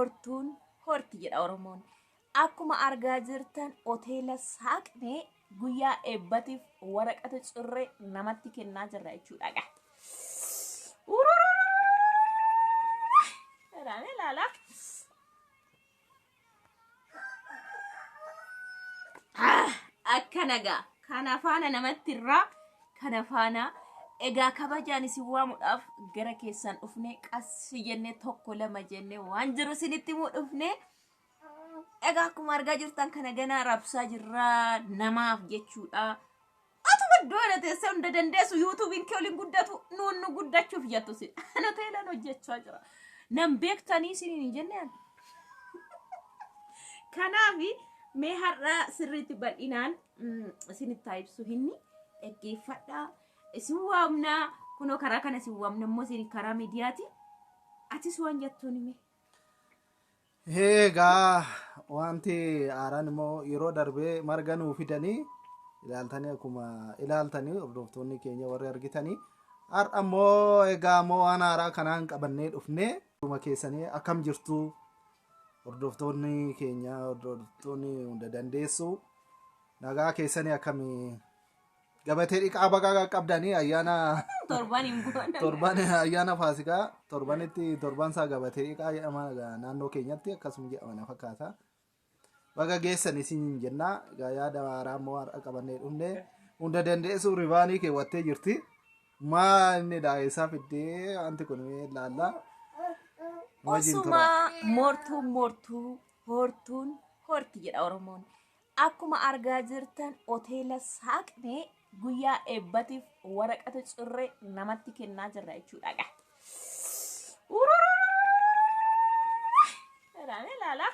hortuun horti jedha Oromoon. Akkuma argaa jirtan hoteela saaqnee guyyaa eebbatiif waraqata cirree namatti kennaa jirra jechuudha. Ilaala. Akkana gaa kana faana namatti irraa kana faana egaa kabajaan isin waamuudhaaf gara keessan dhufne qassi jennee tokko lama jennee waan jiru isinitti himuu dhufne. Egaa akkuma argaa jirtan kana ganaa rabsaa jirra namaaf jechuudha. Atuma iddoo teessee hunda dandeessu yuutuubiin kee waliin guddatu nuun nu guddachuuf jettu si. Hoteelaan hojjechaa jira. Nam beektanii isiniin hin jenneen. Kanaafi mee har'a sirriitti bal'inaan isinitti ibsu hinni dhaggeeffadhaa. Isin waamna kunoo karaa kana isin waamna immoo isin karaa miidiyaati. Atis waan jettuun hime. Egaa wanti aaraan immoo yeroo darbee marga nuu fidanii ilaaltanii akkuma ilaaltanii hordoftoonni keenya warri argitanii har'a immoo egaa immoo waan haaraa kanaan qabannee dhufnee dhuma keessanii akkam jirtu hordoftoonni keenya hordoftoonni hunda dandeessu nagaa keessanii akkamii gabatee dhiqaa bagaa qabdanii ayyaana torban ayyaana faasikaa torban isaa gabatee dhiqaa jedhama naannoo keenyatti akkasuma jedhama fakkaata. Baga geessan isin jenna yaada haaraa immoo har'a qabannee dhufne hunda dandeessu ribaanii keewwattee jirti. Maa inni daa'essaa fiddee wanti kun ilaalla. Osuma hortuun horti jedha Oromoon. Akkuma argaa jirtan hoteela saaqnee guyyaa eebbatiif waraqata cirree namatti kennaa jirra jechuudha. Ilaala.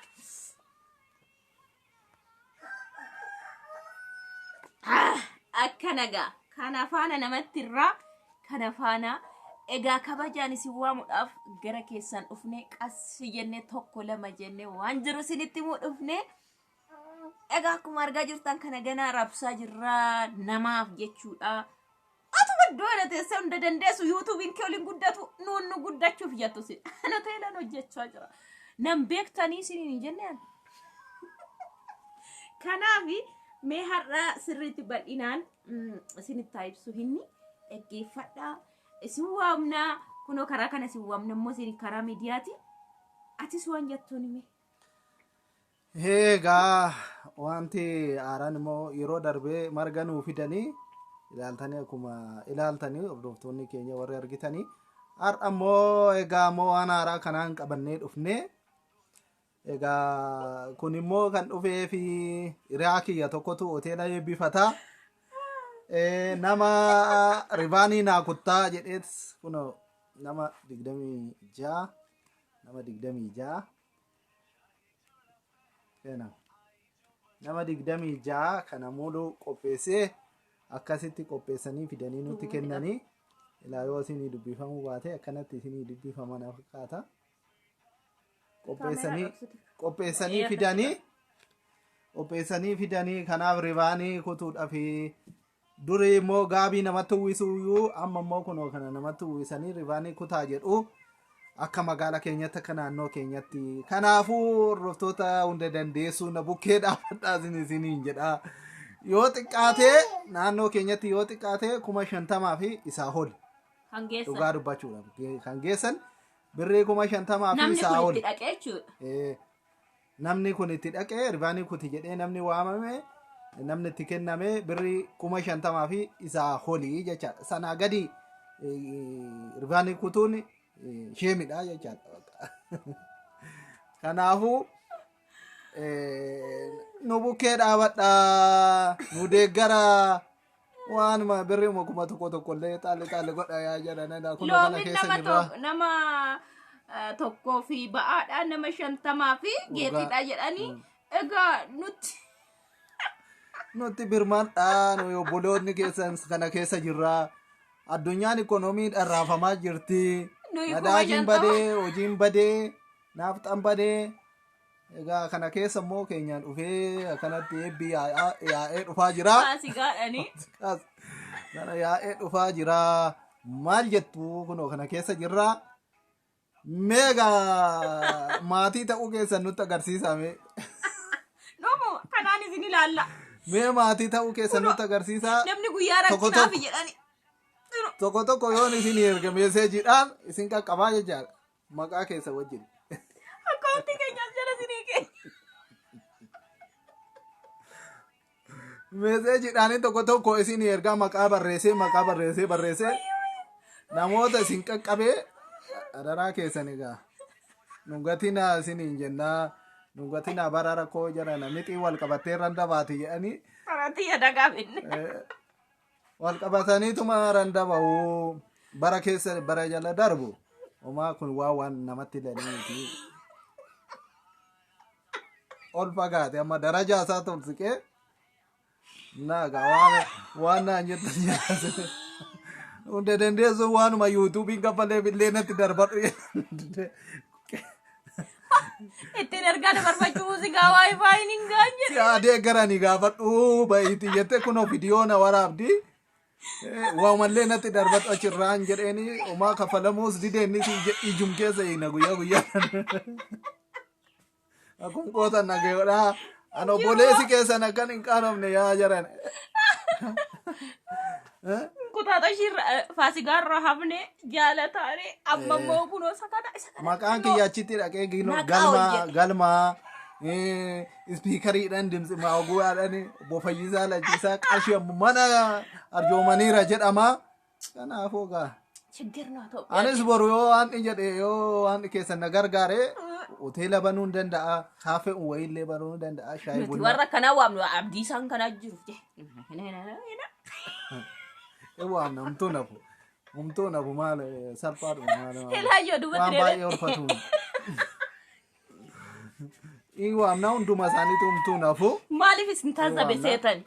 Akkana gaa kana faana namatti irraa kana faana egaa kabajaan isin waamuudhaaf gara keessan dhufne qassi jennee tokko lama jennee waan jiru isinitti himuu dhufne. Egaa akkuma argaa jirtan kana ganaa rabsaa jirra namaaf jechuudha. Atuma iddoo teessee hunda dandeessu yuutuubiin kee waliin guddatu nuun nu guddachuuf jettu si. Hoteelaan hojjechaa jira. Nam beektanii isiniin hin jenneen. Kanaafi mee har'a sirriitti bal'inaan isinitti ibsu hinni dhaggeeffadhaa. Isin waamna kunoo karaa kana isin waamna immoo isin karaa miidiyaati. Atis waan jettuun hime. Egaa wanti aaraan immoo yeroo darbee marga nuu fidanii ilaaltanii akkuma ilaaltanii hordoftoonni keenya warri argitanii har'a immoo egaa immoo waan haaraa kanaan qabannee dhufne. Egaa kun immoo kan dhufee fi hiriyaa kiyya tokkotu hoteela eebbifataa. Nama ribaanii naa kuttaa jedheet kun nama 26 nama 26 kana mulu qopheessee akkasitti qopheessanii fidanii nutti kennanii ilaa yoo isinii dubbifamuu baate akkanatti isinii dubbifaman fakkaata. Qopheessanii fidanii kanaaf ribaanii kutuudhaaf durii immoo gaabii namatti uwwisuyyuu amma immoo kunoo kana namatti uwwisanii ribaanii kutaa jedhu akka magaala keenyatti akka naannoo keenyatti. Kanaafuu hordoftoota hunda dandeessu na bukkee dhaabadhaa isiniin jedha. Yoo xiqqaatee naannoo keenyatti yoo xiqqaatee 50,000 fi isaa ol dhugaa dubbachuudhaaf kan geessan birrii 50,000 fi isaa ol. Namni kun itti dhaqee ribaanii kuti jedhee namni waamame namni itti kenname birrii 50,000 fi isaa olii jechaadha. Sanaa gadi ribaanii kutuun sheemidha jechaadha. Kanaafuu nu bukkee dhaabadhaa nu deeggara waanuma birrii kuma tokkollee xaalli godha yaa jedhan kun kana keessa jirra. Nama tokkoo fi ba'aadhaan nama 50 fi geetiidha jedhanii egaa nuti birmaadhaan obboloonni keessan kana keessa jirra. Addunyaan ikoonomiidhaan raafamaa jirti. Nadaajiin badee, hojiin badee, naafxaan badee. Egaa kana keessa immoo keenyaan dhufee akkanatti eebbi yaa'ee dhufaa jira. Kana yaa'ee dhufaa jira. Maal jettu kunoo kana keessa jirra. Mega maatii ta'uu keessan nutti agarsiisa mee. Nomo kanaan isin ilaalla. Mee maatii ta'uu keessan nutti agarsiisa. Namni guyyaa rakkinaaf jedhani. Tokko yoon isin erga meeseejiidhaan isin qaqqabaa jechaadha. Maqaa keessa wajjin. Akkaawuntii keenyas jala isinii keenya. Meeseejiidhaan tokko isin ergaa maqaa barreessee namoota isin qaqqabee adaraa keessan egaa. Nungatina isiniin jennaa. Nungatina bara rakkoo jedhana mixii wal qabattee randa baati jedhanii. Karatti yadagaa finne. Wal qabataniituma randa ba'uu bara keessa bara jala darbu. Homaa kun waan namatti ilaalaniiti. Ol fagaate amma darajaa isaa tolsiqee. Naaga waan naan jettan jedhase. Hunda dandeessu waanuma yuutuubiin kaffalee billee natti darbadhu. Ittiin ergaa dabarfachuu muuziqaa waayifaayin hin gaanye. Si adee garanii gaafadhu ba'iiti jettee kunoo viidiyoo na waraabdi. Waamallee natti darbadhu achirraan jedheeni homaa kaffalamuus dideennis ijum keessa hiina guyyaa. Akkuma qootan nagayoodhaa. Ano obboleessi keessan akkan hin qaanofne yaa jaran. Kutaata faasigaarra hafne jaalataare amma immoo kunoo sakana. Maqaan kiyya achitti dhaqee galmaa ispiikariidhaan dimsi maawuguudhaan obbo Fayyisaa Lachisaa qarshii mana arjoomaniira jedhama. Kanaafuu gaa. Anis boru yoo waan keessan na gargaare hoteela banuu hin danda'a. Kaafee wayillee banuu hin danda'a. Shaayii bunaa. Warra kanaa waamnu abdii isaan kanaa jiru. Waan humtuu nafu maal salphaadhuma maal. Ilaayyoo duuba waan baay'ee ulfatu. Waamna hunduma isaaniitu humtuu nafu. Maaliif isin taasisabe seetan?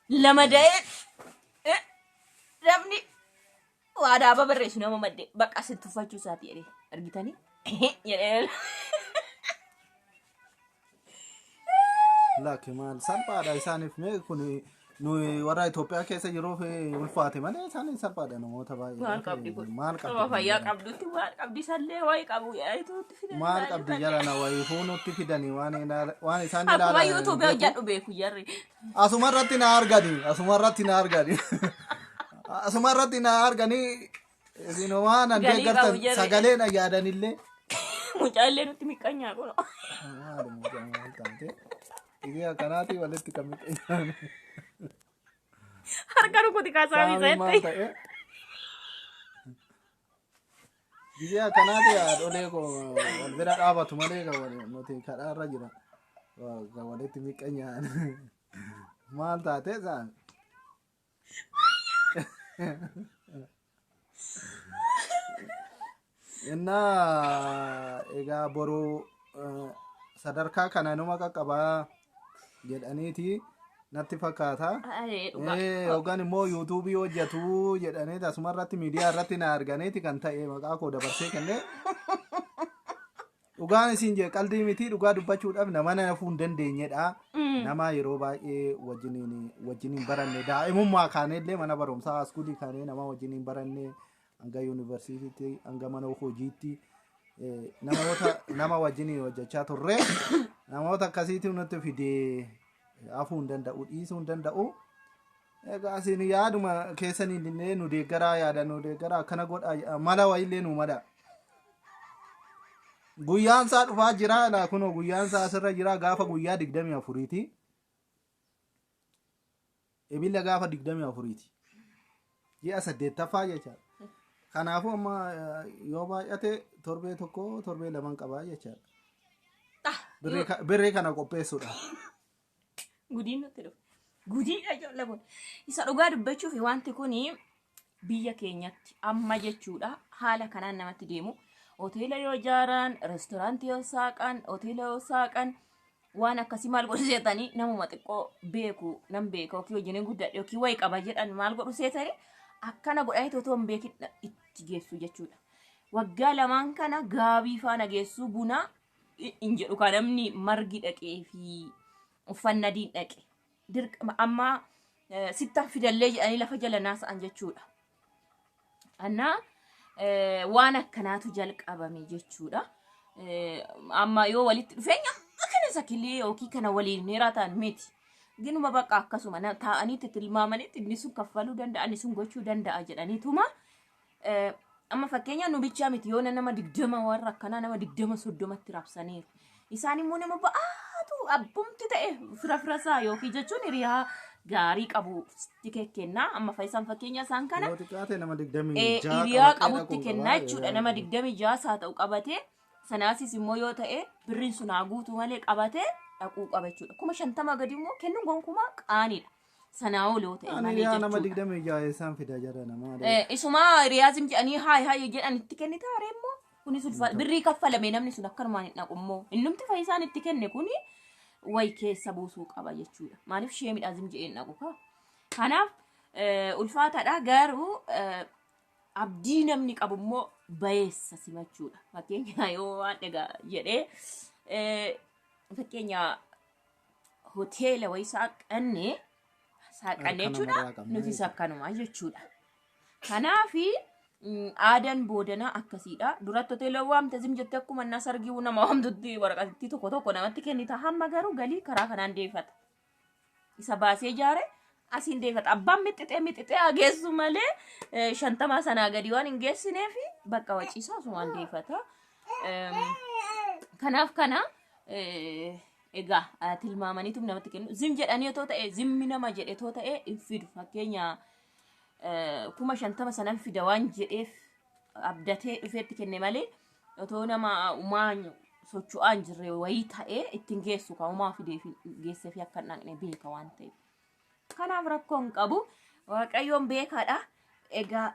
Lama da'ee namni waa daaba barreessu nama madde bakka isin tuffachuu isaati jedhee argitanii jedhee. Laakki maal salphaadha isaaniif mee kun nuyi warra Itoophiyaa keessa yeroof ulfaate malee isaanii salphaadha namoota baay'ee. Maal qabdi kun? Maal qabdi? Nama fayyaa qabdutti maal qabdi sallee wayi qabu yaa'ituutti fidanii. Maal qabdi jarana wayi fuunutti fidanii waan isaan ilaalan. Akkuma yuutuubii hojjedhu beeku jarri. Asumarratti na argani isin waan adda gartan sagaleen yaadanillee. Mucaallee nutti miqqanyaa kun. Ini akkanaatii walitti kan miqqanyaan. Harka rukuti kaasaa biseetti. Biyya akkanaatii haadholee wal bira dhaabatu malee nuti kadhaarra jira. Walitti miqqanyaan. Maal taatee isaan? Innaa egaa boruu sadarkaa kana numa qaqqabaa jedhaniiti natti fakkaata. Yookaan immoo yuutuubii hojjetu jedhanii asuma irratti miidiyaa irratti na arganiiti kan ta'e maqaa koo dabarsee kennee. Dhugaan isin jee qaldii miti dhugaa dubbachuudhaaf nama nafuu hin dandeenyedha. Nama yeroo baay'ee wajjiniin baranne daa'imummaa kaanellee mana barumsaa askuulii kaanee nama wajjiniin baranne hanga yuunivarsiitiitti hanga mana hojiitti. Nama wajjiniin hojjechaa turre namoota akkasiitti nutti fidee hafuu hin danda'u dhiisuu hin danda'u. Egaa isin yaaduma keessaniin illee nu deeggaraa yaada nu deeggaraa akkana godha mala wayillee nu mala. Guyyaan isaa dhufaa jira kunoo guyyaan isaa asirra jira gaafa guyyaa 24ti. Ebila gaafa 24ti. Ji'a 8ffaa jechaadha. Kanaafuu amma yoo baay'ate torbee tokko torbee lamaan qabaa jechaadha. Birree kana qopheessuudha. Gudiin nutti dhufu. Gudiidha ijoollee kun. Isa dhugaa dubbachuuf wanti kun biyya keenyatti amma jechuudha haala kanaan namatti deemu. Hoteela yoo ijaaran, reestooraantii yoo saaqan, hoteela yoo saaqan waan akkasii maal godhu seetanii namuma xiqqoo beeku nam beeka yookiin hojiin guddadhe yookiin wayi qaba jedhan maal godhu seetanii akkana godhanii otoo hin beekin itti geessu jechuudha. Waggaa lamaan kana gaabii faana geessuu buna hin jedhu kan namni margi dhaqee fi uffannaa diin dhaqe. Amma sittaan fidallee jedhanii lafa jala naasa'an jechuudha. Annaa waan akkanaatu jalqabame jechuudha. Amma yoo walitti dhufeenya akkana sakilii yookiin kana waliin neerataan miti. Ginuma bakka akkasuma taa'aniitti tilmaamanitti inni sun kaffaluu danda'a, inni sun gochuu danda'a jedhaniituma. Amma fakkeenya nu bichaa miti yoo nama 20 warra akkanaa nama 20-30tti raabsaniiru. Isaan immoo nama ba'aatu abbumti ta'e fira-firasaa yookiin jechuun hiriyaa gaarii qabu tikee kennaa. Amma faayisaan fakkeenya isaan kana hiriyaa qabutti kennaa jechuudha. Nama 26 haa ta'u qabatee sanaasis immoo yoo ta'e birriin sun haa guutuu malee qabatee dhaquu qaba jechuudha. 50 gadi immoo kennuun gonkumaa qaaniidha. Sanaa oloo ta'e malee jechuudha. Nama 26 isaan fida jara nama. Isuma hiriyaazim jedhanii haay jedhan itti kennita haree immoo kunis birrii kaffalame namni sun akkanumaan hin dhaqu immoo innumti faayisaan itti kenne kuni wayi keessa buusuu qaba jechuudha. Maaliif ishee midhaazim jedheen dhaqu kaa. Kanaaf ulfaataadha garuu abdii namni qabu immoo bayeessa simachuudha. Fakkeenya yoo waan dhagaa jedhee fakkeenya hoteela wayii saaqannee jechuudha nuti akkanuma jechuudha. Kanaafi aadaan boodanaa akkasiidha. Duratti hoteela waamte zim jettee akkuma inni sargii nama waamtutti waraqatti tokko namatti kennita. Hamma garuu galii karaa kanaan deeffata. Isa baasee ijaare asiin deeffata. Abbaan mixixee hageessu malee 50 sanaa gadi waan hin geessineefi bakka waciisaa asumaan deeffata. Kanaaf kana egaa tilmaamaniitu namatti kennu. Zim jedhanii otoo ta'e zimmi nama jedhe otoo ta'e hin fidu. Fakkeenya 50 sanan fida waan jedheef abdatee dhufeetti kenne malee otoo nama umaan socho'aa hin jirre wayii ta'e ittiin geessu kan umaa fidee geessee fi akka dhaqne beeka waan ta'eef. Kanaaf rakkoo hin qabu. Waaqayyoon beekaadha. Egaa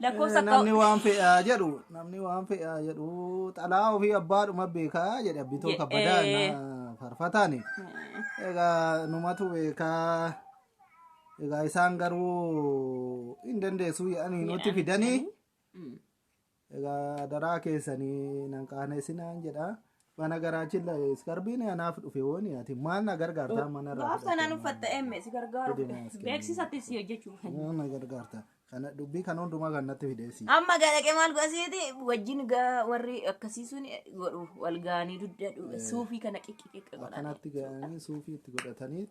lakkoofsa namni waan fe'aa jedhu xalaa ofii abbaadhuma beekaa jedhe abbitoo kabbadaan farfataani. Egaa numatu beekaa. Egaa isaan garuu hin dandeessu jedhanii nutti fidanii. Egaa daraa keessanii nan qaanessinaan jedha. Mana garaachiin iskarbiin anaaf dhufe wooni ati maal na gargaartaa mana irraa. Gaaf sanaan uffatta emme si gargaaru. Beeksisatti si hojjechuuf. Na gargaarta. Kana dubbii kan hundumaa kan natti fideessi. Amma galaqee maal goasiiti wajjin warri akkasii sun godhu wal gaanii dudda suufii kana qiqqi godhan. Akkanatti gaanii suufii itti godhatanii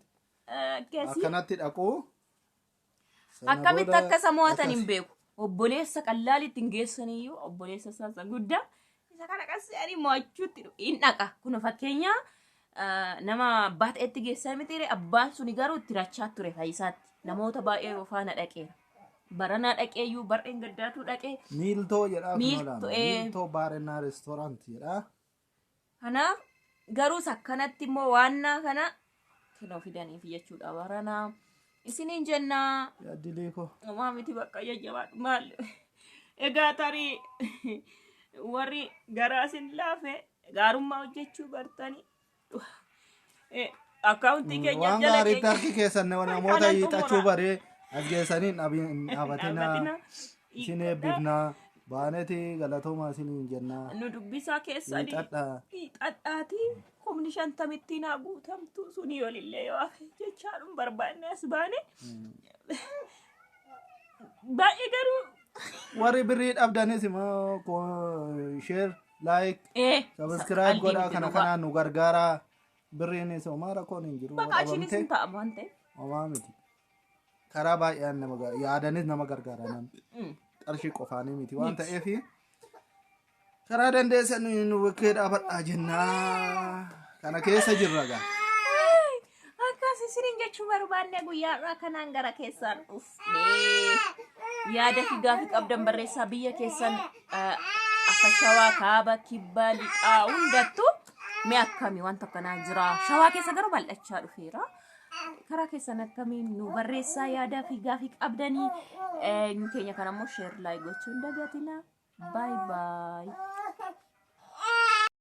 akkanatti dhaqu. Akkamitti akka samo'atan hin beeku. Obboleessa qallaalitti hin geessaniyyuu obboleessa isaa guddaa. Isa kana qasseanii mo'achuutti hin dhaqa. Kun fakkeenya nama abbaa ta'etti geessan miti abbaan suni garuu itti rachaa ture faayisaatti. Namoota baay'ee faana dhaqeera. Baranaa dhaqeeyyuu bar'een gaddaatu dhaqee. Miiltoo jedhaa. Miiltoo baarennaa reestooraantii jedhaa. Kanaaf garuus akkanatti immoo waannaa kana kinoo fidaniif jechuudha baranaa. Isiniin jennaa. Yaaddilee koo. Homaa miti bakka jajjabaadhu maal. Egaa tarii warri garaasin laafe gaarummaa hojjechuu bartanii. Akkaawuntii keenya jala waan gaariitti harki keessan namoota hiixachuu baree ajjeesanii dhaabatina isin eebbifnaa baaneti galatooma isiniin jennaa. Nu dubbisaa keessanii hiixadhaati humni 50 naa guutamtu suni yoolillee yoo hafe jechaadhuun barbaanne as baane. Baay'ee garuu. Warri birrii dhabdanis immoo share like subscribe godhaa kana kanaan nu gargaara. Birriinis homaa rakkoon hin jiru. Bakka achiinis hin ta'amu waan ta'eef. Homaa miti. Karaa baay'een nama yaadanis nama gargaara namni. Qarshii qofaanii miti waan ta'eef karaa dandeessan nu bakkee dhaabadhaa jennaa. Kana keessa jirra gaa. Akkas isiniin jechuu barbaanne guyyaarraa kanaan gara keessaan dhufnee yaada fi gaaffii qabdan barreessaa biyya keessan akka shawaa kaaba kibbaa lixaa hundattuu mee akkamii wanta akkanaa jira. Shawaa keessa garuu bal'achaa dhufeera. Karaa keessan akkamiin nu barreessaa yaadaa fi gaaffii qabdanii keenya kanammoo share like gochuun dagatina. Bye bye.